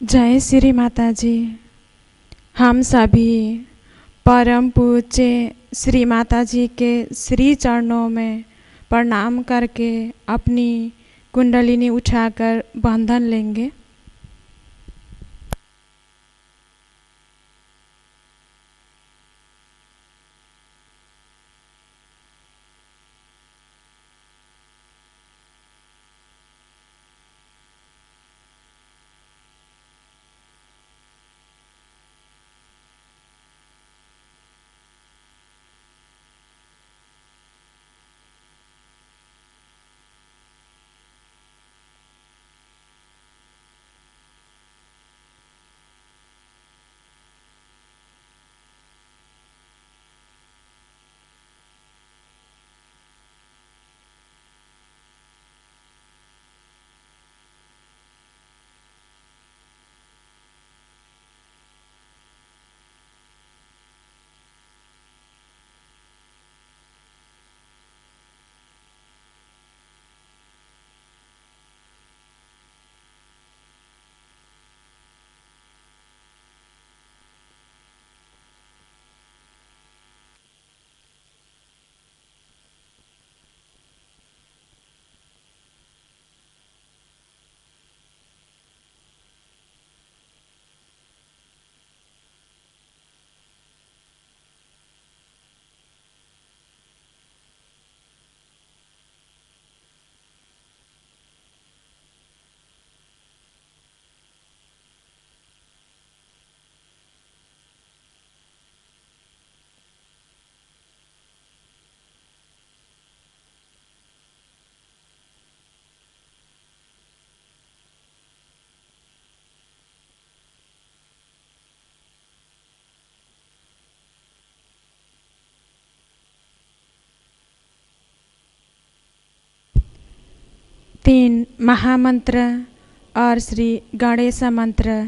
जय श्री माता जी। हम सभी परम पूज्य श्री माता जी के श्री चरणों में प्रणाम करके अपनी कुंडलिनी उठाकर बंधन लेंगे। तीन महामंत्र और श्री गणेश मंत्र।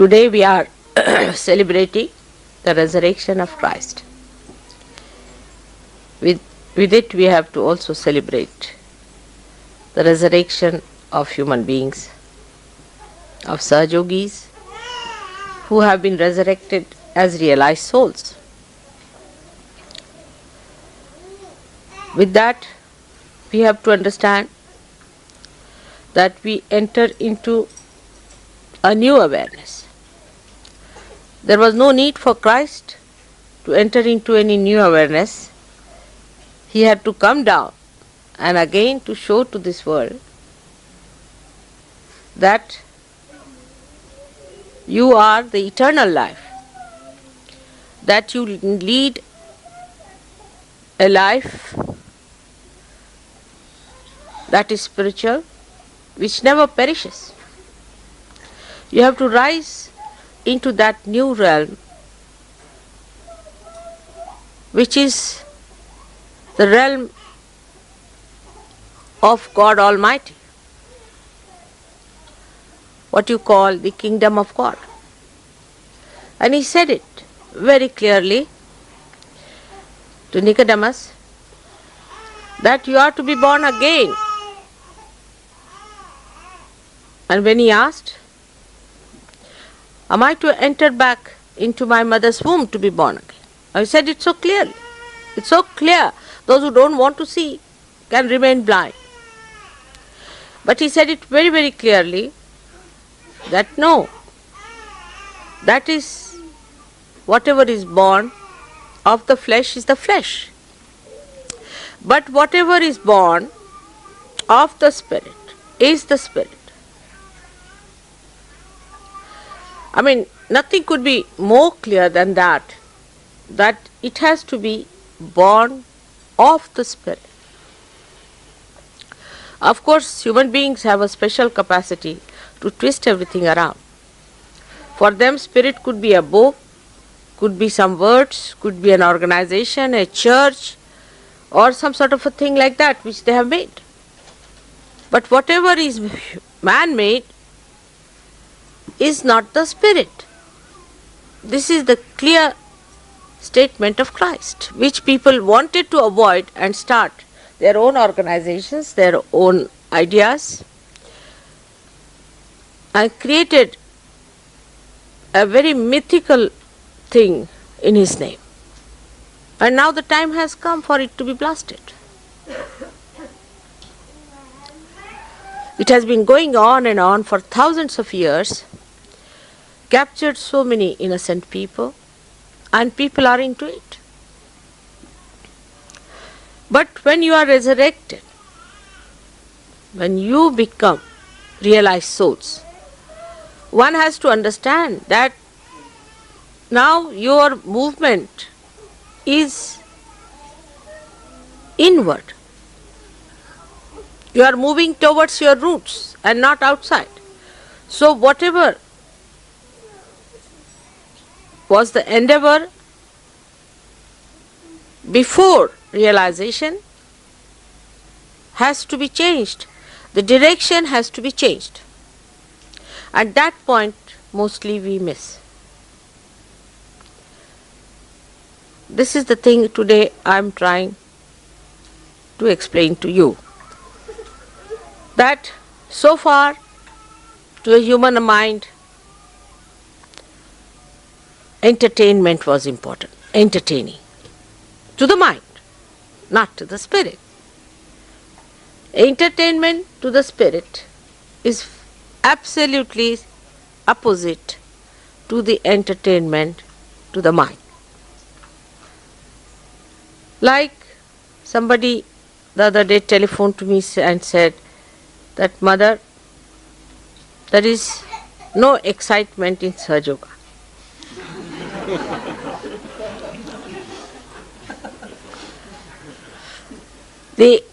Today we are celebrating the resurrection of Christ. With it we have to also celebrate the resurrection of human beings, of Sahajogis who have been resurrected as realized souls. With that, we have to understand that we enter into a new awareness. There was no need for Christ to enter into any new awareness. He had to come down and again to show to this world that you are the eternal life, that you lead a life that is spiritual, which never perishes. You have to rise into that new realm, which is the realm of God Almighty, what you call the kingdom of God. And he said it very clearly to Nicodemus that you are to be born again. And when he asked, am I to enter back into my mother's womb to be born again? I said it so clearly. It's so clear. Those who don't want to see can remain blind. But he said it very, very clearly that no, that is whatever is born of the flesh is the flesh. But whatever is born of the Spirit is the Spirit. I mean, nothing could be more clear than that it has to be born of the Spirit. Of course, human beings have a special capacity to twist everything around. For them, Spirit could be a book, could be some words, could be an organization, a church, or some sort of a thing like that which they have made. But whatever is man-made is not the Spirit. This is the clear statement of Christ, which people wanted to avoid and start their own organizations, their own ideas, and created a very mythical thing in his name. And now the time has come for it to be blasted. It has been going on and on for thousands of years, captured so many innocent people, and people are into it. But when you are resurrected, when you become realized souls, one has to understand that now your movement is inward. You are moving towards your roots and not outside. So whatever was the endeavor before realization has to be changed. The direction has to be changed. At that point, mostly we miss. This is the thing today I am trying to explain to you. That so far, to a human mind, entertainment was important. Entertaining. To the mind, not to the spirit. Entertainment to the spirit is absolutely opposite to the entertainment to the mind. Like somebody the other day telephoned to me and said that, Mother, there is no excitement in Sahaja Yoga. The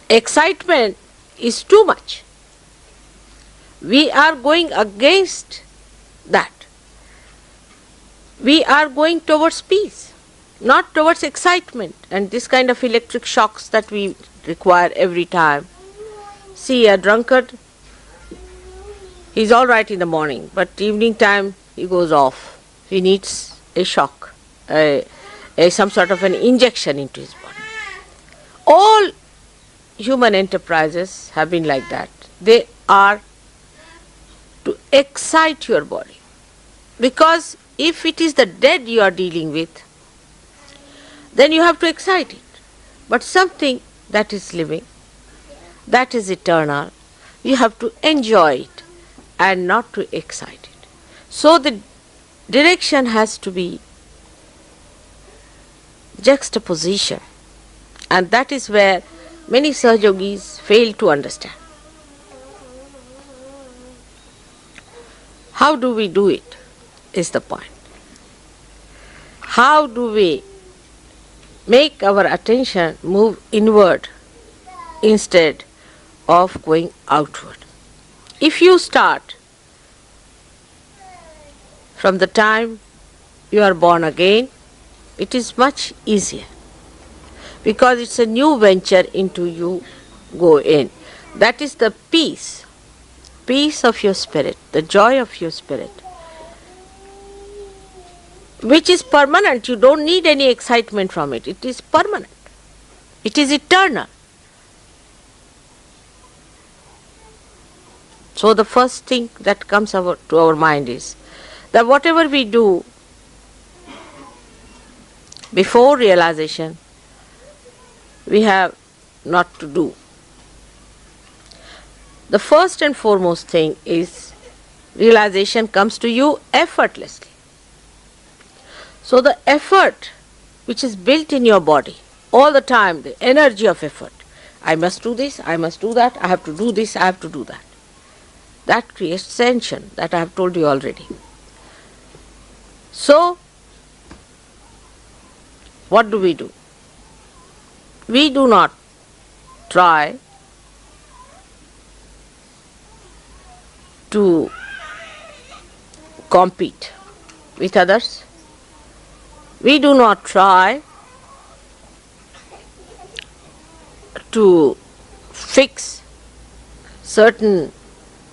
excitement is too much. We are going against that. We are going towards peace, not towards excitement and this kind of electric shocks that we require every time. See, a drunkard, he's all right in the morning, but evening time he goes off. He needs a shock, some sort of an injection into his body. All human enterprises have been like that. They are to excite your body. Because if it is the dead you are dealing with, then you have to excite it. But something that is living, that is eternal, you have to enjoy it and not to excite it. So the direction has to be juxtaposition. And that is where many Sahaja Yogis fail to understand. How do we do it is the point. How do we make our attention move inward instead of going outward? If you start from the time you are born again, it is much easier because it's a new venture into you go in. That is the peace of your spirit, the joy of your spirit, which is permanent. You don't need any excitement from it. It is permanent. It is eternal. So the first thing that comes to our mind is that whatever we do before realization, we have not to do. The first and foremost thing is realization comes to you effortlessly. So the effort which is built in your body all the time, the energy of effort, I must do this, I must do that, I have to do this, I have to do that. That creates tension, that I have told you already. So, what do? We do not try to compete with others. We do not try to fix certain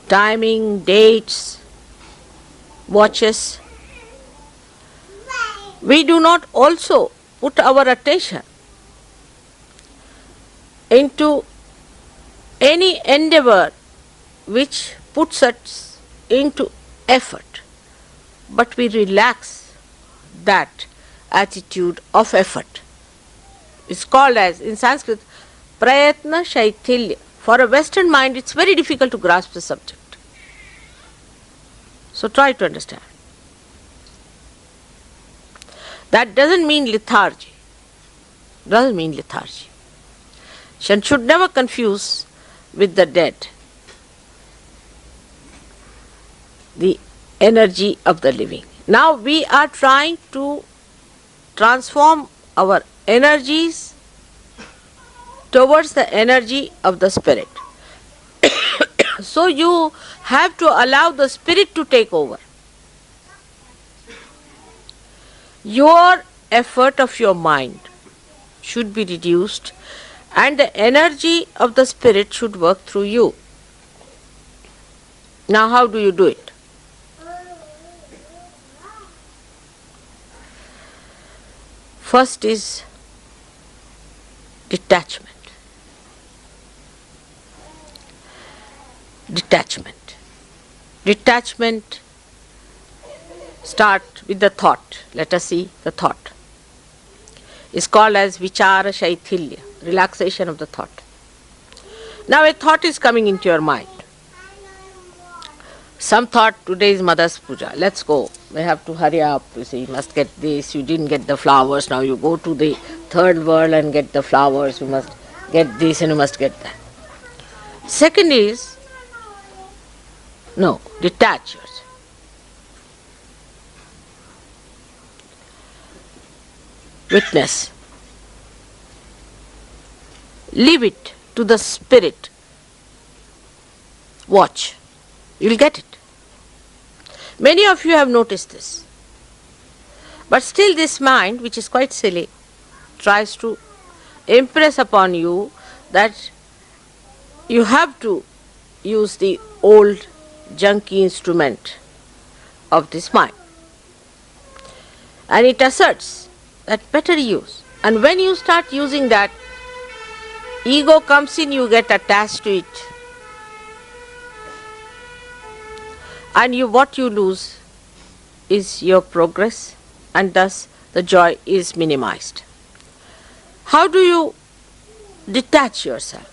timing, dates, watches. We do not also put our attention into any endeavor which puts us into effort, but we relax that attitude of effort. It's called as, in Sanskrit, prayatna shaithilya. For a Western mind, it's very difficult to grasp the subject. So try to understand. That doesn't mean lethargy. Doesn't mean lethargy. One should never confuse with the dead the energy of the living. Now we are trying to transform our energies towards the energy of the spirit. So you have to allow the spirit to take over. Your effort of your mind should be reduced and the energy of the spirit should work through you. Now how do you do it? First is detachment. Detachment start with the thought. Let us see the thought. It's called as vichara shaithilya, relaxation of the thought. Now a thought is coming into your mind. Some thought, today is Mother's Puja, let's go. We have to hurry up, you see, you must get this, you didn't get the flowers, now you go to the third world and get the flowers, you must get this and you must get that. Second is, no, detach yourself. Witness. Leave it to the spirit. Watch. You will get it. Many of you have noticed this. But still this mind, which is quite silly, tries to impress upon you that you have to use the old junky instrument of this mind. And it asserts that better use. And when you start using that, ego comes in, you get attached to it. And what you lose is your progress, and thus the joy is minimized. How do you detach yourself?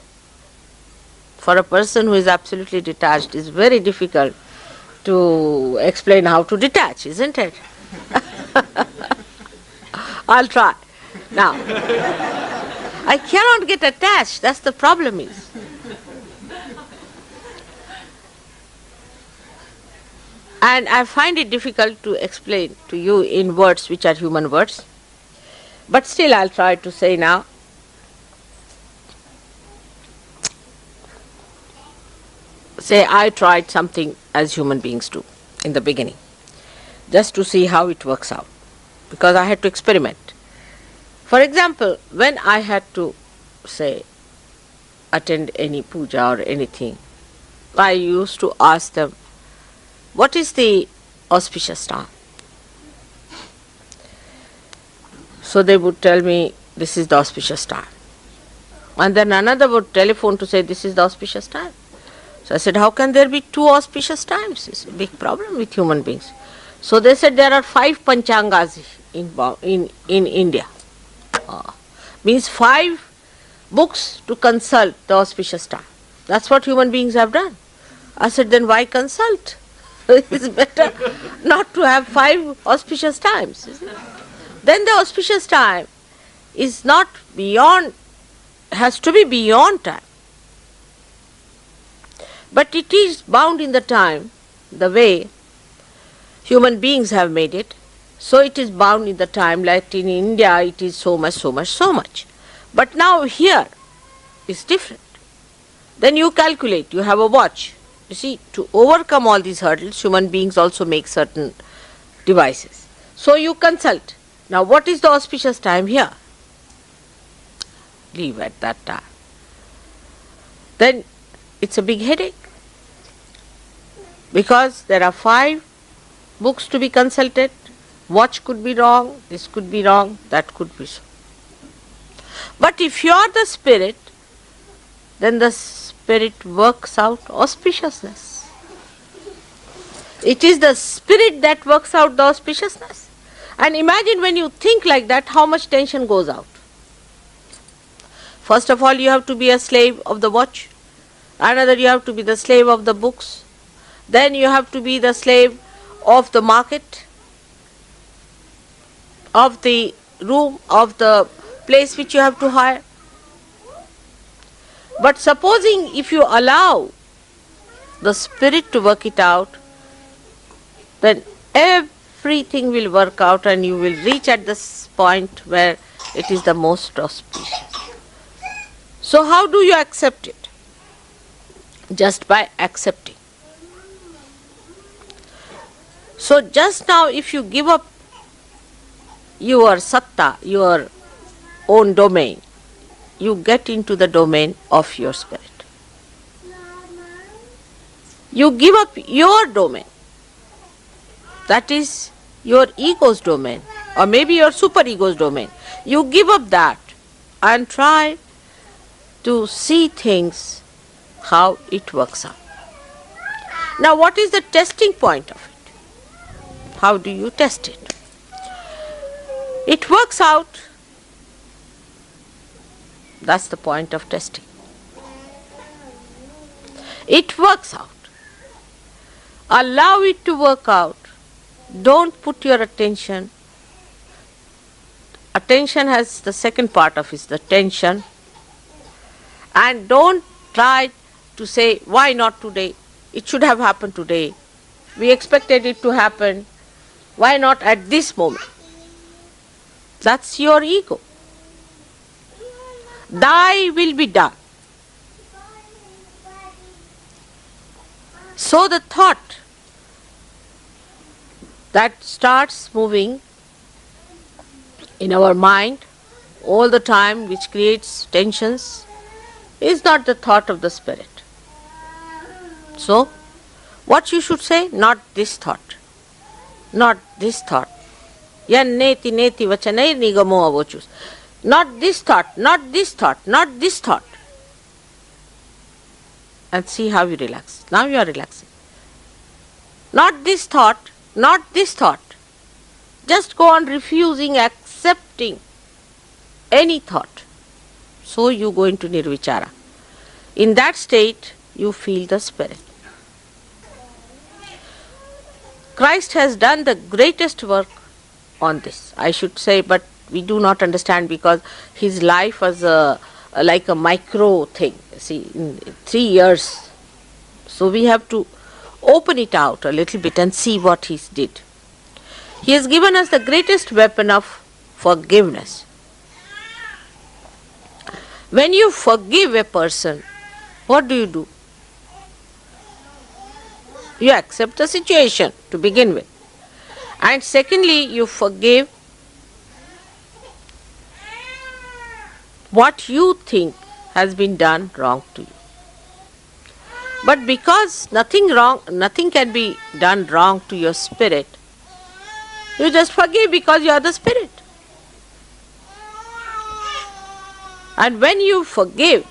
For a person who is absolutely detached, it's very difficult to explain how to detach, isn't it? I'll try. Now, I cannot get attached, that's the problem is. And I find it difficult to explain to you in words which are human words. But still I'll try to say now. Say I tried something as human beings do in the beginning, just to see how it works out, because I had to experiment. For example, when I had to, say, attend any puja or anything, I used to ask them, what is the auspicious time? So they would tell me, this is the auspicious time. And then another would telephone to say, this is the auspicious time. So I said, how can there be two auspicious times? It's a big problem with human beings. So they said there are 5 panchangas in India. Means 5 books to consult the auspicious time. That's what human beings have done. I said, then why consult? It's better not to have 5 auspicious times. Then the auspicious time is not beyond, has to be beyond time. But it is bound in the time, the way human beings have made it. So it is bound in the time, like in India it is so much, so much, so much. But now here is different. Then you calculate, you have a watch. You see, to overcome all these hurdles, human beings also make certain devices. So you consult. Now what is the auspicious time here? Leave at that time. Then it's a big headache. Because there are 5 books to be consulted. Watch could be wrong, this could be wrong, that could be so. But if you are the spirit, then the spirit works out auspiciousness. It is the spirit that works out the auspiciousness. And imagine when you think like that, how much tension goes out. First of all, you have to be a slave of the watch. Another, you have to be the slave of the books. Then you have to be the slave of the market, of the room, of the place which you have to hire. But supposing if you allow the spirit to work it out, then everything will work out and you will reach at this point where it is the most auspicious. So how do you accept it? Just by accepting. So just now if you give up your satta, your own domain, you get into the domain of your spirit. You give up your domain, that is your ego's domain, or maybe your superego's domain. You give up that and try to see things how it works out. Now what is the testing point of it? How do you test it? It works out. That's the point of testing. It works out. Allow it to work out. Don't put your attention. Attention has the second part of it, the tension. And don't try to say, why not today? It should have happened today. We expected it to happen. Why not at this moment? That's your ego. Thy will be done. So the thought that starts moving in our mind all the time, which creates tensions, is not the thought of the spirit. So, what you should say? Not this thought. Not this thought. Yan neti neti vachanai nigamo avochus. Not this thought, not this thought, not this thought. And see how you relax. Now you are relaxing. Not this thought, not this thought. Just go on refusing, accepting any thought. So you go into nirvichara. In that state, you feel the spirit. Christ has done the greatest work on this, I should say, but we do not understand because his life was like a micro thing. See, in 3 years. So we have to open it out a little bit and see what he did. He has given us the greatest weapon of forgiveness. When you forgive a person, what do? You accept the situation to begin with. And secondly, you forgive what you think has been done wrong to you. But because nothing can be done wrong to your spirit, you just forgive because you are the spirit. And when you forgive,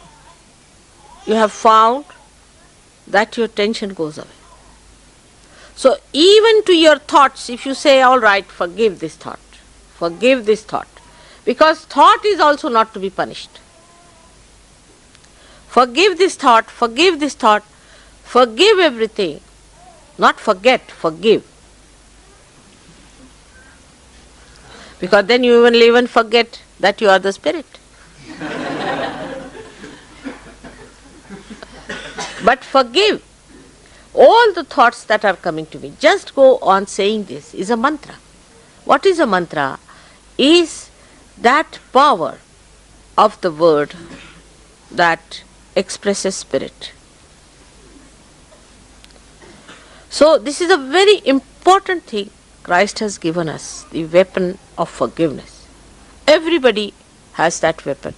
you have found that your tension goes away. So even to your thoughts, if you say, all right, forgive this thought, because thought is also not to be punished. Forgive this thought, forgive everything. Not forget, forgive. Because then you will even forget that you are the spirit. But forgive all the thoughts that are coming to me. Just go on saying this is a mantra. What is a mantra? Is that power of the word that expresses spirit. So this is a very important thing Christ has given us, the weapon of forgiveness. Everybody has that weapon.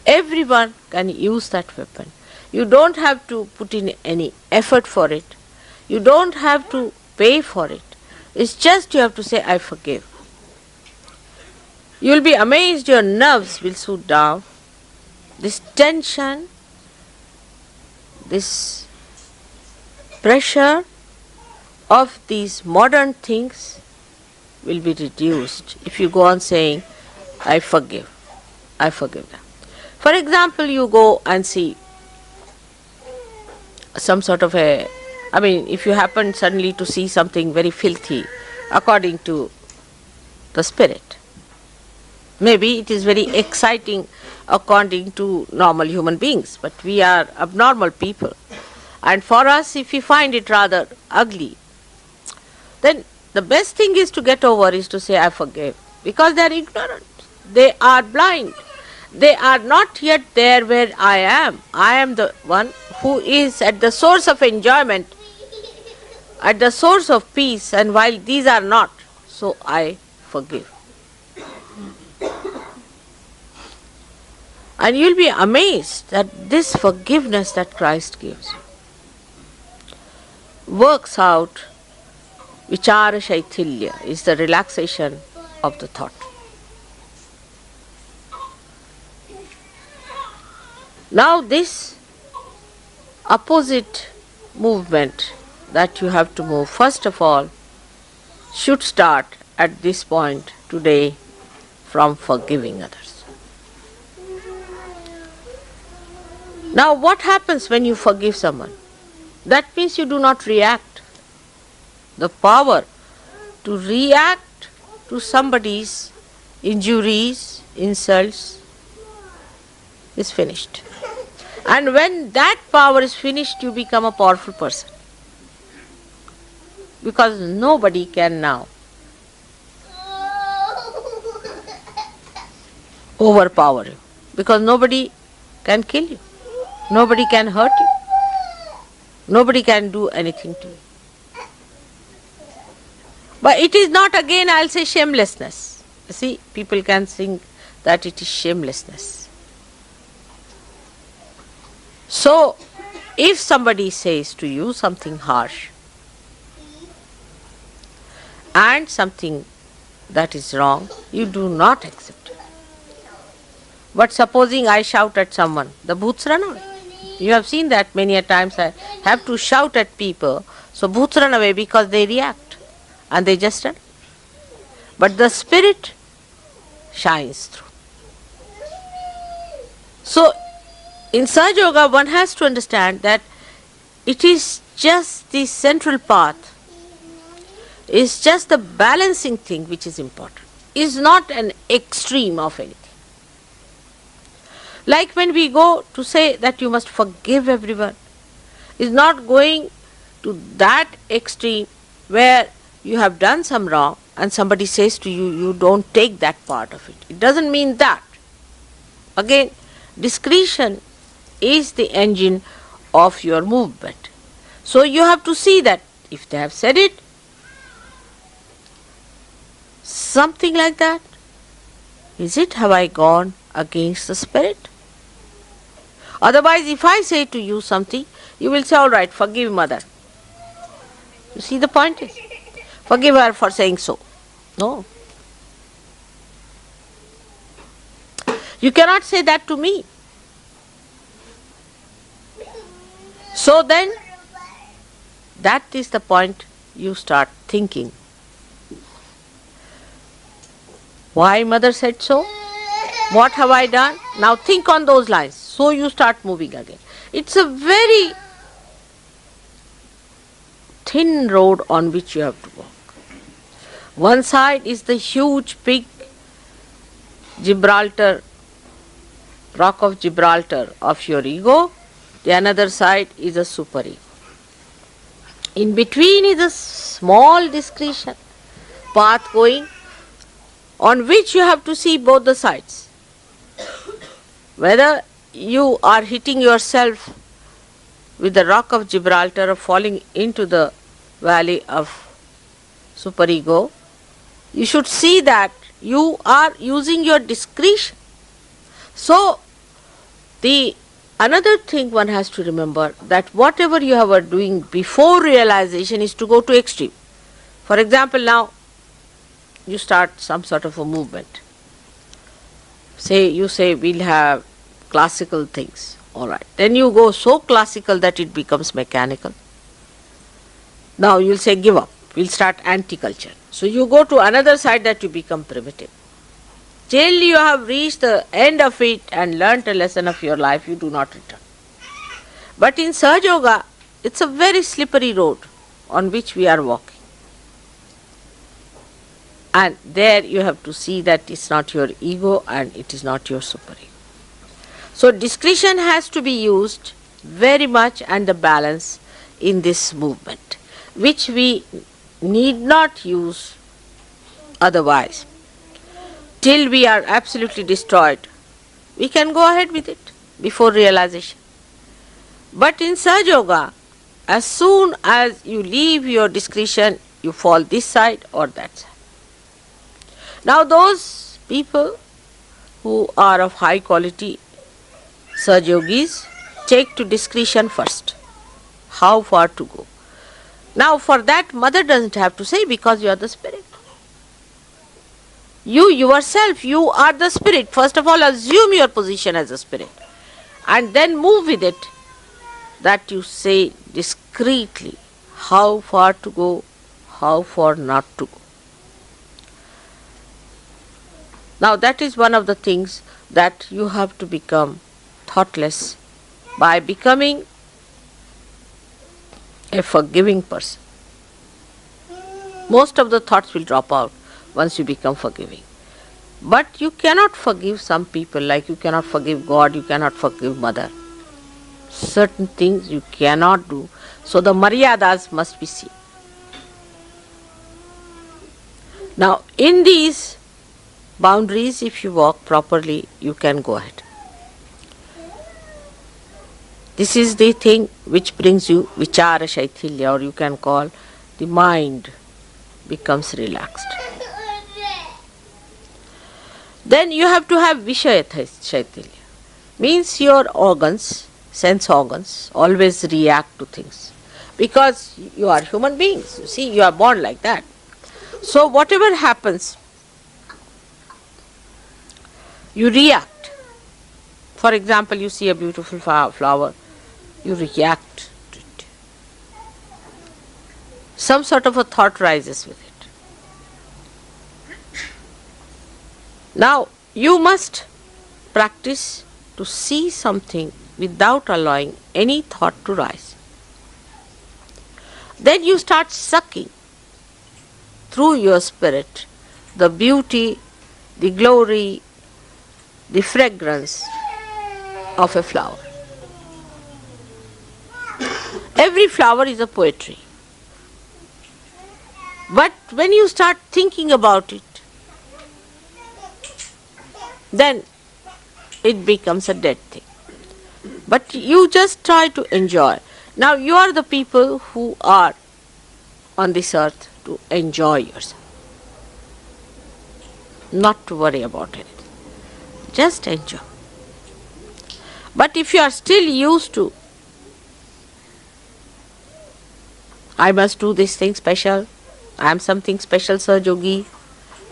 Everyone can use that weapon. You don't have to put in any effort for it. You don't have to pay for it. It's just you have to say, I forgive. You will be amazed, your nerves will soothe down. This tension, this pressure of these modern things will be reduced if you go on saying, I forgive them. For example, you go and see some sort of if you happen suddenly to see something very filthy according to the spirit. Maybe it is very exciting according to normal human beings, but we are abnormal people. And for us, if we find it rather ugly, then the best thing is to get over is to say, I forgive. Because they are ignorant. They are blind. They are not yet there where I am. I am the one who is at the source of enjoyment, at the source of peace, and while these are not, so I forgive. And you will be amazed that this forgiveness that Christ gives works out. Vichara Shaithilya is the relaxation of the thought. Now this opposite movement that you have to move, first of all, should start at this point today from forgiving others. Now what happens when you forgive someone? That means you do not react. The power to react to somebody's injuries, insults is finished. And when that power is finished, you become a powerful person. Because nobody can now overpower you. Because nobody can kill you. Nobody can hurt you. Nobody can do anything to you. But it is not, again, I'll say, shamelessness. You see, people can think that it is shamelessness. So, if somebody says to you something harsh and something that is wrong, you do not accept it. But supposing I shout at someone, the bhoots run away. You have seen that many a times. I have to shout at people, so bhoots run away because they react. And they just run. But the spirit shines through. So, in Sahaja Yoga, one has to understand that it is just the central path, is just the balancing thing which is important. Is not an extreme of anything. Like when we go to say that you must forgive everyone, is not going to that extreme where you have done some wrong and somebody says to you, you don't take that part of it. It doesn't mean that. Again, discretion is the engine of your movement. So you have to see that if they have said it, something like that, is it, have I gone against the spirit? Otherwise, if I say to you something, you will say, all right, forgive mother. You see the point is, forgive her for saying so. No. You cannot say that to me. So then, that is the point you start thinking. Why mother said so? What have I done? Now think on those lines. So you start moving again. It's a very thin road on which you have to walk. One side is the huge, big Gibraltar, rock of Gibraltar of your ego. The another side is a superego. In between is a small discretion path going, on which you have to see both the sides. Whether you are hitting yourself with the rock of Gibraltar or falling into the valley of superego, you should see that you are using your discretion. So, the another thing one has to remember, that whatever you are doing before realization is to go to extreme. For example, now you start some sort of a movement. You say we'll have classical things. Alright. Then you go so classical that it becomes mechanical. Now you'll say give up. We'll start anti-culture. So you go to another side that you become primitive. Till you have reached the end of it and learnt a lesson of your life, you do not return. But in Sahaja Yoga, it's a very slippery road on which we are walking. And there you have to see that it's not your ego and it is not your superego. So discretion has to be used very much, and the balance in this movement, which we need not use otherwise. Till we are absolutely destroyed, we can go ahead with it before realization. But in Sahaja Yoga, as soon as you leave your discretion, you fall this side or that side. Now those people who are of high quality Sahaja Yogis take to discretion first. How far to go? Now for that, mother doesn't have to say, because you are the spirit. You yourself, you are the spirit. First of all, assume your position as a spirit and then move with it, that you say discreetly how far to go, how far not to go. Now that is one of the things that you have to become thoughtless by becoming a forgiving person. Most of the thoughts will drop out once you become forgiving. But you cannot forgive some people, like you cannot forgive God, you cannot forgive mother. Certain things you cannot do. So the maryadas must be seen. Now in these boundaries, if you walk properly, you can go ahead. This is the thing which brings you vichara shaithilya, or you can call the mind becomes relaxed. Then you have to have vishaya shaithilya. Means your organs, sense organs, always react to things. Because you are human beings, you see, you are born like that. So whatever happens, you react. For example, you see a beautiful flower, you react to it. Some sort of a thought rises with it. Now, you must practice to see something without allowing any thought to rise. Then you start sucking through your spirit the beauty, the glory, the fragrance of a flower. Every flower is a poetry. But when you start thinking about it, then it becomes a dead thing. But you just try to enjoy. Now you are the people who are on this earth to enjoy yourself. Not to worry about anything. Just enjoy. But if you are still used to, I must do this thing special, I am something special Sahajogi,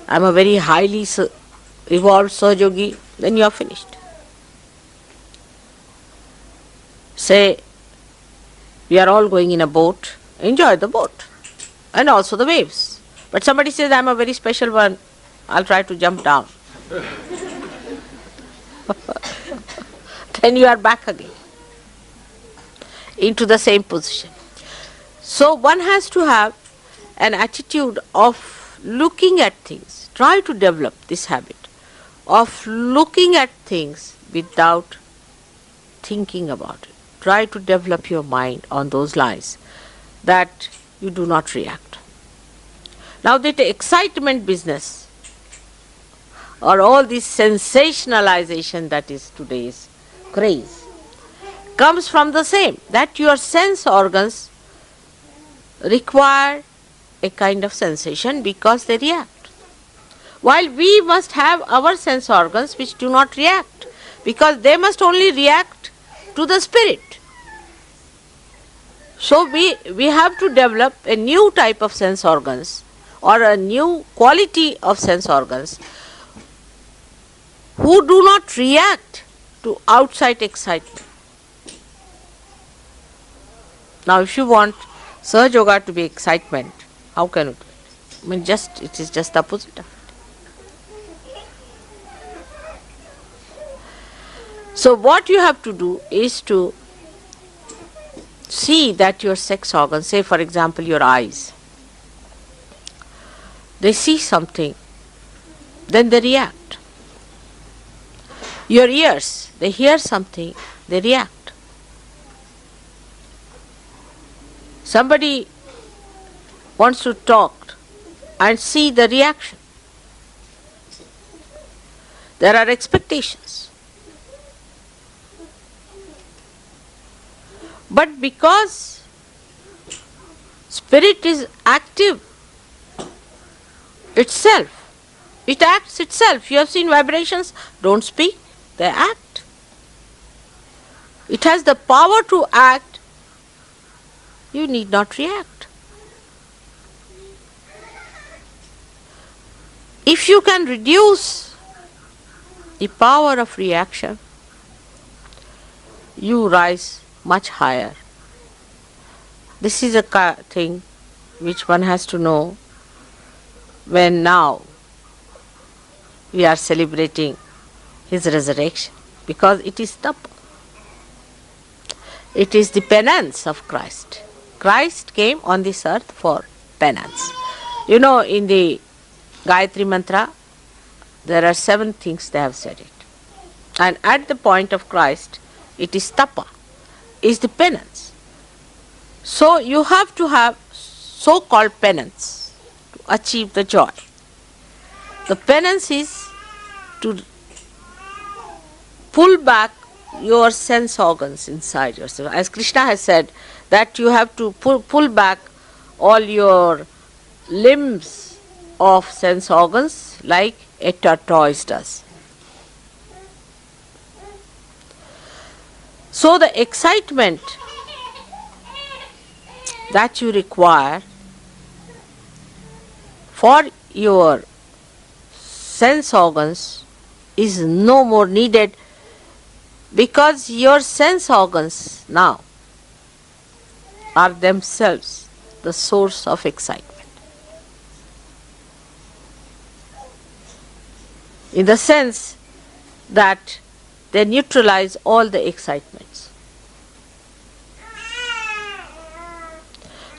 I am a very highly evolved Sahajogi, then you are finished. Say, we are all going in a boat, enjoy the boat and also the waves. But somebody says, I am a very special one, I'll try to jump down. Then you are back again into the same position. So one has to have an attitude of looking at things. Try to develop this habit of looking at things without thinking about it. Try to develop your mind on those lines that you do not react. Now that excitement business or all this sensationalization that is today's craze comes from the same, that your sense organs require a kind of sensation because they react. While we must have our sense organs which do not react, because they must only react to the spirit. So we have to develop a new type of sense organs or a new quality of sense organs who do not react to outside excitement. Now if you want Sahaja Yoga to be excitement, how can you do it? I mean, it is just the opposite of it. So what you have to do is to see that your sex organs, say for example your eyes, they see something, then they react. Your ears, they hear something, they react. Somebody wants to talk and see the reaction. There are expectations. But because spirit is active itself, it acts itself. You have seen vibrations, don't speak, they act. It has the power to act, you need not react. If you can reduce the power of reaction, you rise much higher. This is a thing which one has to know when now we are celebrating his resurrection, because it is tapa. It is the penance of Christ. Christ came on this earth for penance. You know, in the Gayatri Mantra, there are 7 things they have said it. And at the point of Christ, it is tapa, is the penance. So you have to have so-called penance to achieve the joy. The penance is to pull back your sense organs inside yourself. As Krishna has said, that you have to pull back all your limbs of sense organs like a tortoise does. So the excitement that you require for your sense organs is no more needed, because your sense organs now are themselves the source of excitement. In the sense that they neutralize all the excitements.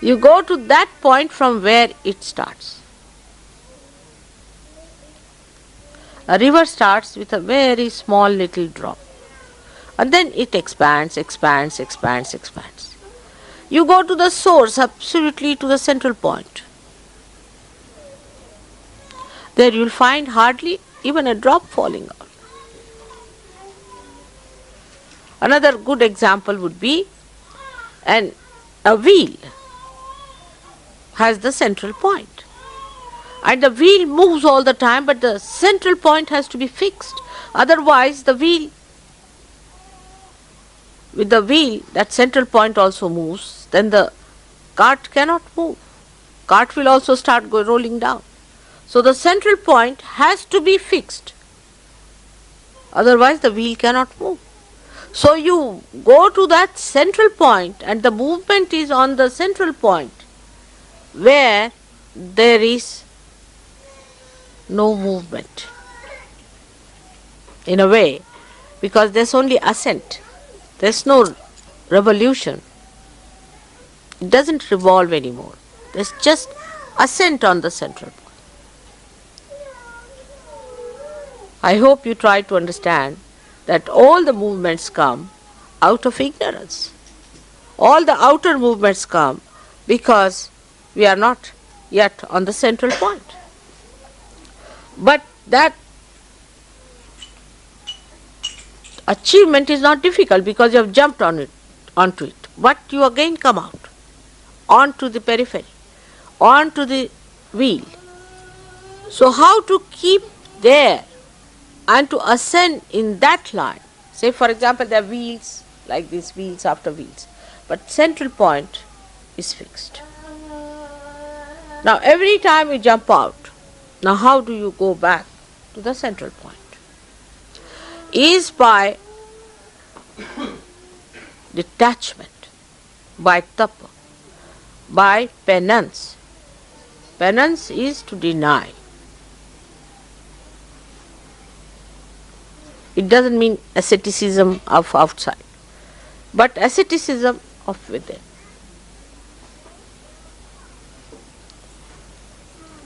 You go to that point from where it starts. A river starts with a very small little drop, and then it expands, expands, expands, expands. You go to the source, absolutely to the central point. There you will find hardly even a drop falling out. Another good example would be a wheel has the central point. And the wheel moves all the time, but the central point has to be fixed. Otherwise, with the wheel, that central point also moves, then the cart cannot move. Cart will also start rolling down. So the central point has to be fixed. Otherwise, the wheel cannot move. So you go to that central point, and the movement is on the central point where there is no movement, in a way, because there's only ascent. There's no revolution. It doesn't revolve anymore. There's just ascent on the central point. I hope you try to understand that all the movements come out of ignorance. All the outer movements come because we are not yet on the central point. But that achievement is not difficult because you have jumped onto it. But you again come out onto the periphery, onto the wheel. So how to keep there and to ascend in that line? Say for example there are wheels, like these wheels after wheels, but central point is fixed. Now every time you jump out, now how do you go back to the central point? Is by detachment, by tapa, by penance. Penance is to deny. It doesn't mean asceticism of outside, but asceticism of within.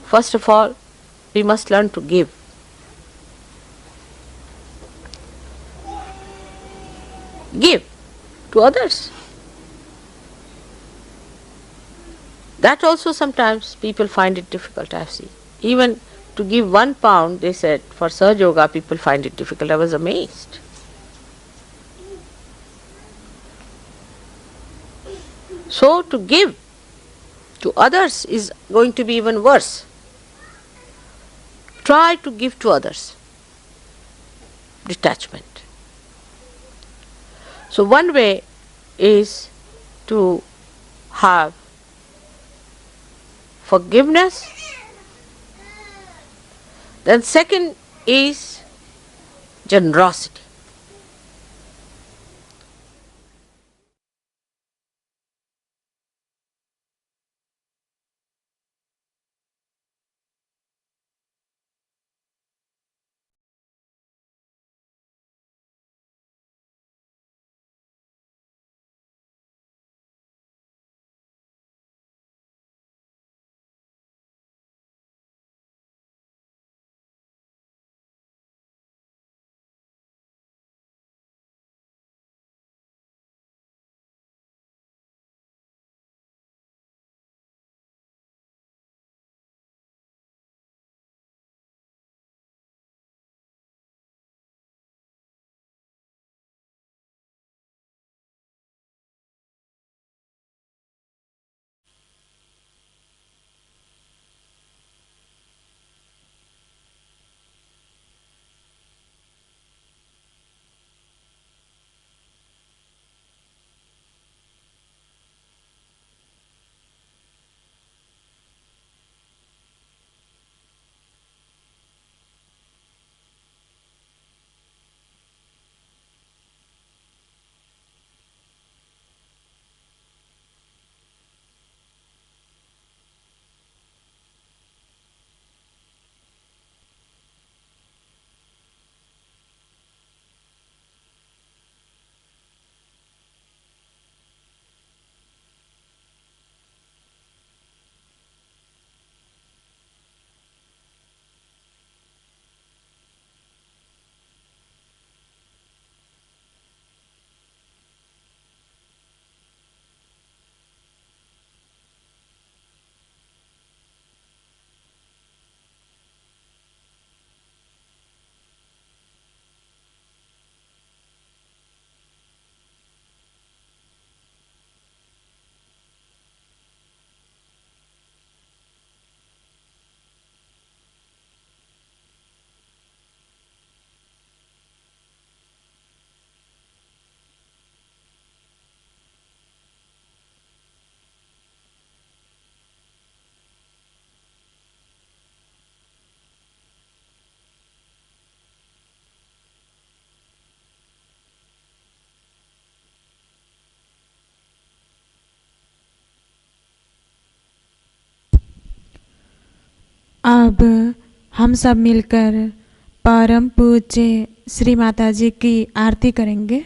First of all, we must learn to give. Give to others. That also sometimes people find it difficult, I have seen. Even to give £1, they said, for Sahaja Yoga people find it difficult. I was amazed. So to give to others is going to be even worse. Try to give to others. Detachment. So one way is to have forgiveness. Then second is generosity. अब हम सब मिलकर परम पूज्य श्री माता जी की आरती करेंगे।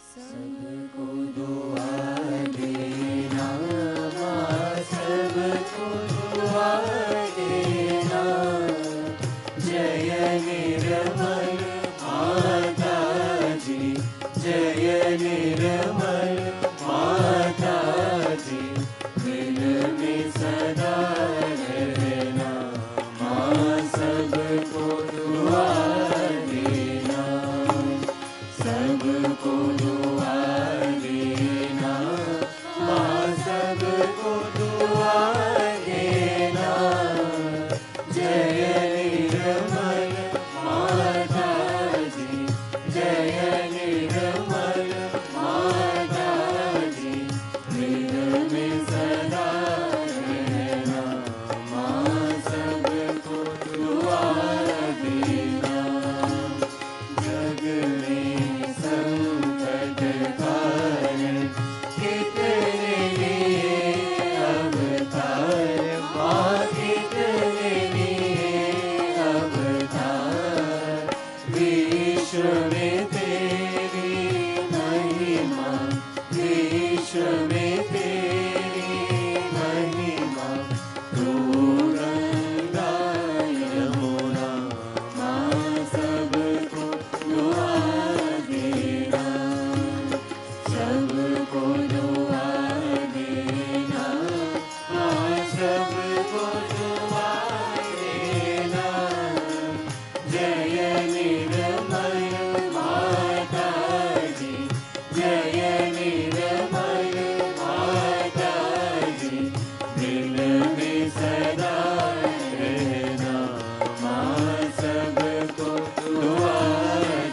सबको दुआ देना, सबको दुआ देना। जय निर्मल माता जी, जय निर्मल माता जी। दिल में सदा रहना, माँ सबको दुआ देना, सबको दुआ देना, माँ सबको दुआ देना। जय निर्मल माता जी, जय निर्मल माता जी। दिल में सदा रहना, माँ सबको दुआ देना। जग में संकट कारण कितने लिए अवतार, माँ कितने लिए अवतार। विश्व में तेरी महिमा, विश्व में तेरी महिमा। तू गंगा यमुना, माँ सबको दुआ देना, सबको दुआ देना, माँ सबको दुआ देना। जय निर्मल माता जी, जय निर्मल माता जी। दिल में सदा रहना, माँ सबको दुआ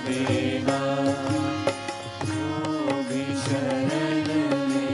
देना। जो भी शरण में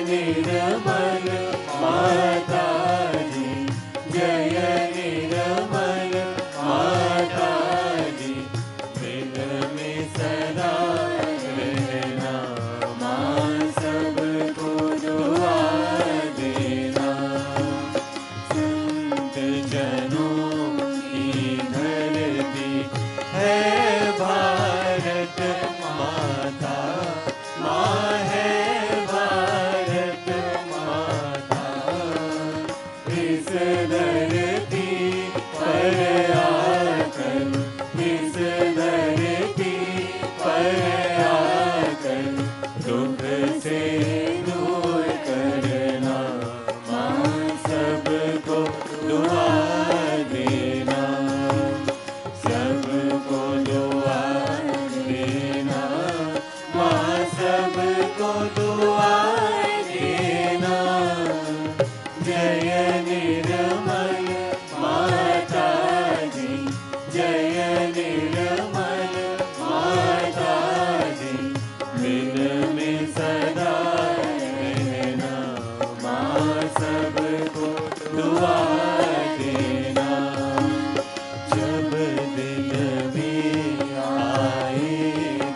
निर्मल माता जी, जय निर्मल माता जी, दिल में सदा रहना, माँ सबको दुआ देना। संत जनों की धरती है भारत माता, माँ है भारत माता। इस धरती पर आकर, इस धरती पर आकर दुख से दूर करना, माँ सबको दुआ देना, सबको दुआ देना, माँ सबको दुआ देना। जय निर्मल माता जी, जय निर्मल माता जी, दिल में सदा रहना, माँ सबको दुआ देना। जब दिल में आए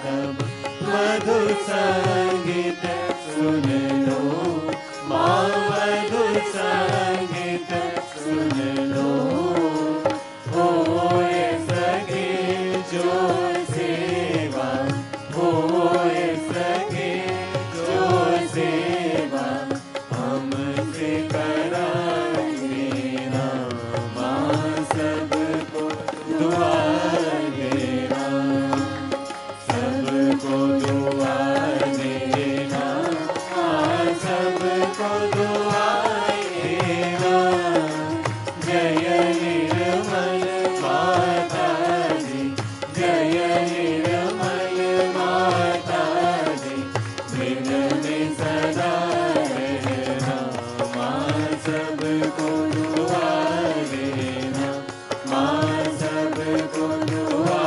तब मधुर संगीत सुन लो, माँ मधुर संगीत सुन लो। होए सके जो सेवा, होए सके जो सेवा, हमसे करा देना, माँ सबको दुआ देना, सबको दुआ देना, माँ सबको दुआ देना। जय निर्मल माता जी, जय निर्मल माता जी, दिल में सदा रहना, माँ सबको दुआ देना, माँ सबको दुआ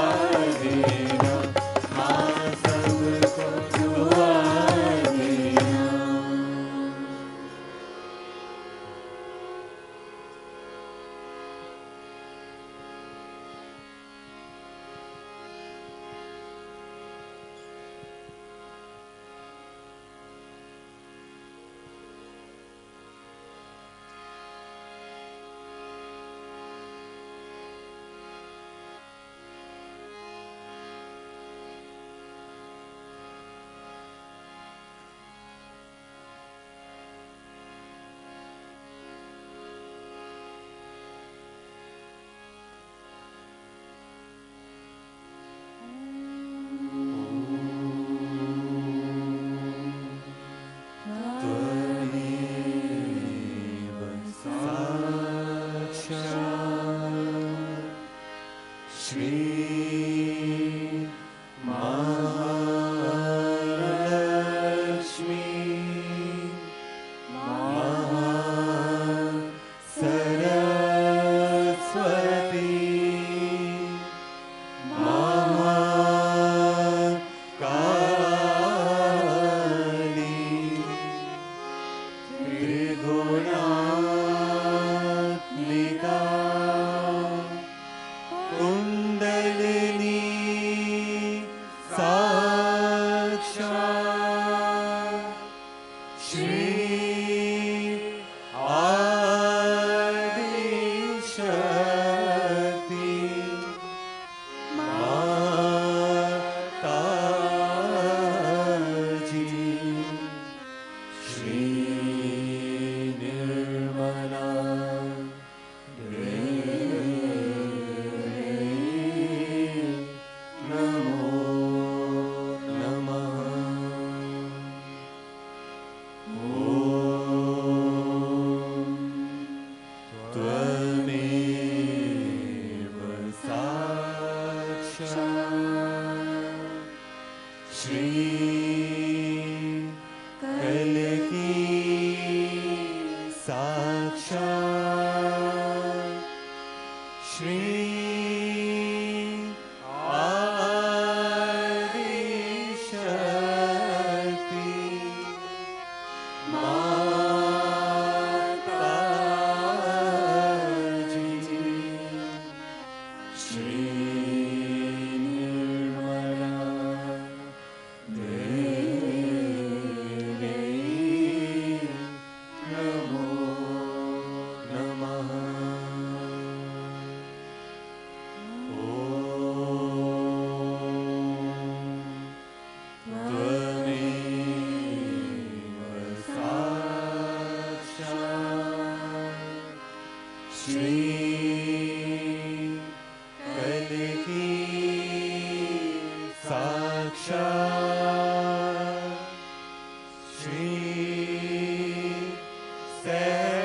देना, माँ सबको दुआ देना। त्वमेव साक्षात् श्री महालक्ष्मी महासरस्वती महाकाली त्रिगुणात्मिका कुंडलिनी साक्षात् श्री आदिशक्ति माताजी। श्री निर्मला देवी नमो नमः। ॐ त्वमेव साक्षात् श्री कल्की साक्षात् श्री आदिशक्ति माता जी श्री निर्मला देवी नमो नमः। त्वमेव साक्षात् श्री कलिकी साक्षात् श्री सहस्रार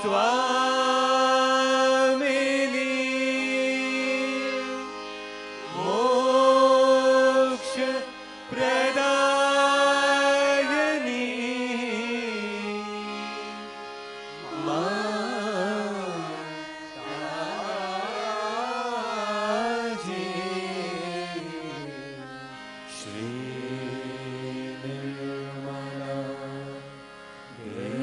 स्वामिनी मोक्ष प्रदायिनी माताजी श्री निर्मला देवी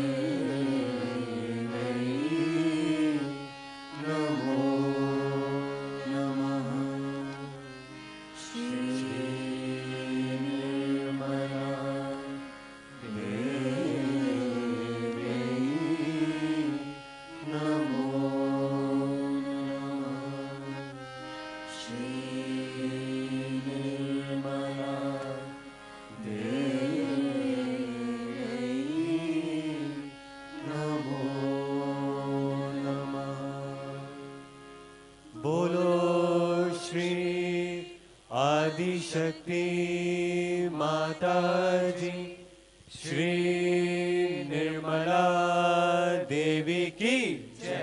नमो नमः। श्री निर्मला देवी नमो नमः। श्री निर्मला देवी नमो नमः। बोलो श्री आदि शक्ति माता जी श्री निर्मला देवी की जय।